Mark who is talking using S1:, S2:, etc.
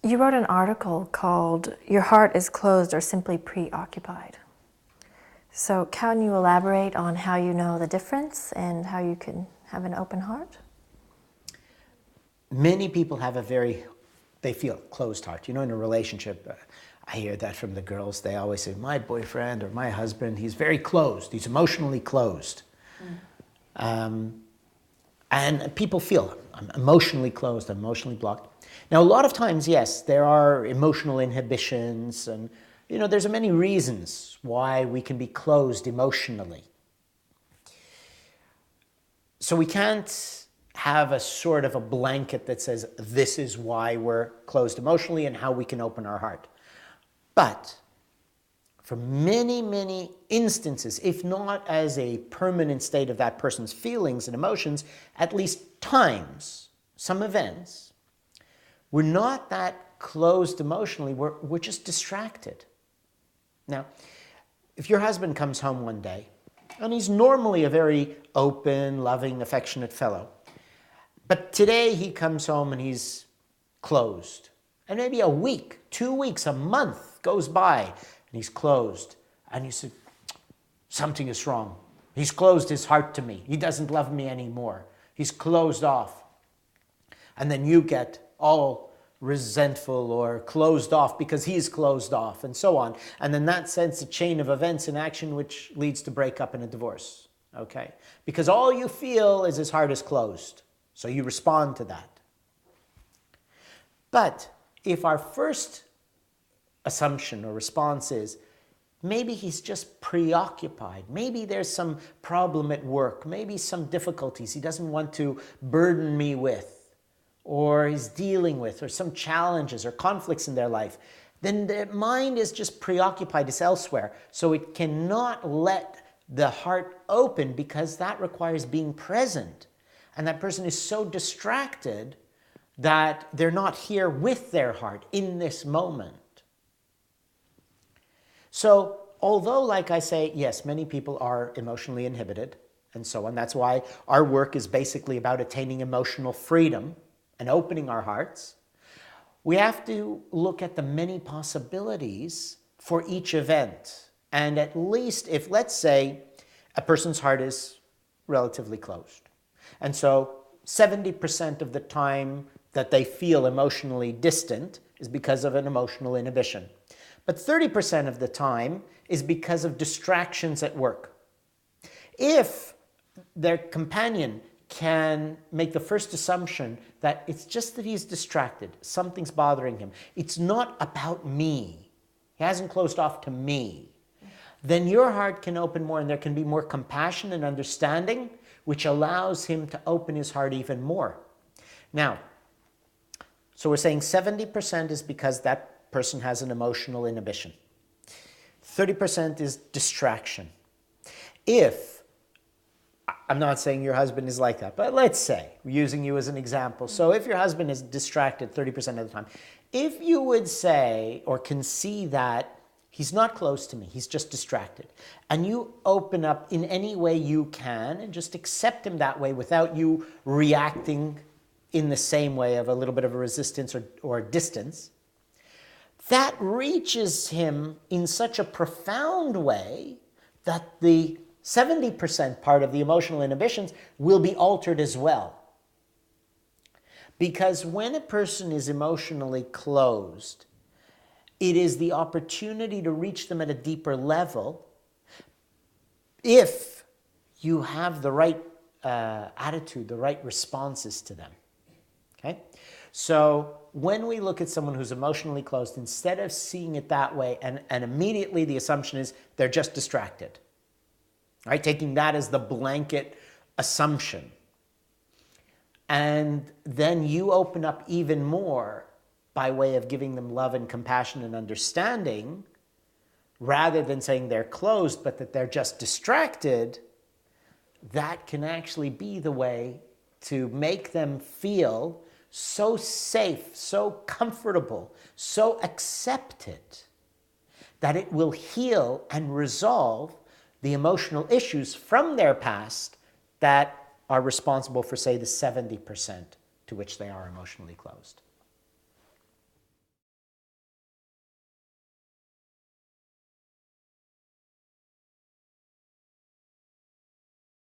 S1: You wrote an article called "Your Heart is Closed or Simply Preoccupied." So can you elaborate on how you know the difference and how you can have an open heart?
S2: Many people have they feel closed heart. In a relationship, I hear that from the girls. They always say, my boyfriend or my husband, he's very closed. He's emotionally closed. And people feel, I'm emotionally closed, I'm emotionally blocked. Now, a lot of times, yes, there are emotional inhibitions, and there's many reasons why we can be closed emotionally. So we can't have a sort of a blanket that says this is why we're closed emotionally and how we can open our heart. But for many, many instances, if not as a permanent state of that person's feelings and emotions, at least times, some events, we're not that closed emotionally, we're just distracted. Now, if your husband comes home one day, and he's normally a very open, loving, affectionate fellow, but today he comes home and he's closed, and maybe a week, 2 weeks, a month goes by, and he's closed, and you say, something is wrong. He's closed his heart to me. He doesn't love me anymore. He's closed off. And then you get all resentful or closed off because he's closed off, and so on. And then that sets a chain of events in action which leads to breakup and a divorce. Okay? Because all you feel is his heart is closed. So you respond to that. But if our first assumption or response is, maybe he's just preoccupied, maybe there's some problem at work, maybe some difficulties he doesn't want to burden me with, or he's dealing with, or some challenges or conflicts in their life, then the mind is just preoccupied, it's elsewhere. So it cannot let the heart open because that requires being present. And that person is so distracted that they're not here with their heart in this moment. So, although, like I say, yes, many people are emotionally inhibited and so on. That's why our work is basically about attaining emotional freedom and opening our hearts. We have to look at the many possibilities for each event. And at least if, let's say, a person's heart is relatively closed, and so 70% of the time that they feel emotionally distant is because of an emotional inhibition. But 30% of the time is because of distractions at work. If their companion can make the first assumption that it's just that he's distracted, something's bothering him, it's not about me, he hasn't closed off to me, then your heart can open more and there can be more compassion and understanding, which allows him to open his heart even more. Now, so we're saying 70% is because that person has an emotional inhibition. 30% is distraction. If, I'm not saying your husband is like that, but let's say, we're using you as an example. So if your husband is distracted 30% of the time, if you would say or can see that he's not close to me, he's just distracted, and you open up in any way you can and just accept him that way without you reacting in the same way of a little bit of a resistance or distance, that reaches him in such a profound way that the 70% part of the emotional inhibitions will be altered as well. Because when a person is emotionally closed, it is the opportunity to reach them at a deeper level if you have the right attitude, the right responses to them. Okay? So when we look at someone who's emotionally closed, instead of seeing it that way, and immediately the assumption is they're just distracted, right? Taking that as the blanket assumption. And then you open up even more by way of giving them love and compassion and understanding, rather than saying they're closed, but that they're just distracted. That can actually be the way to make them feel so safe, so comfortable, so accepted, that it will heal and resolve the emotional issues from their past that are responsible for, say, the 70% to which they are emotionally closed.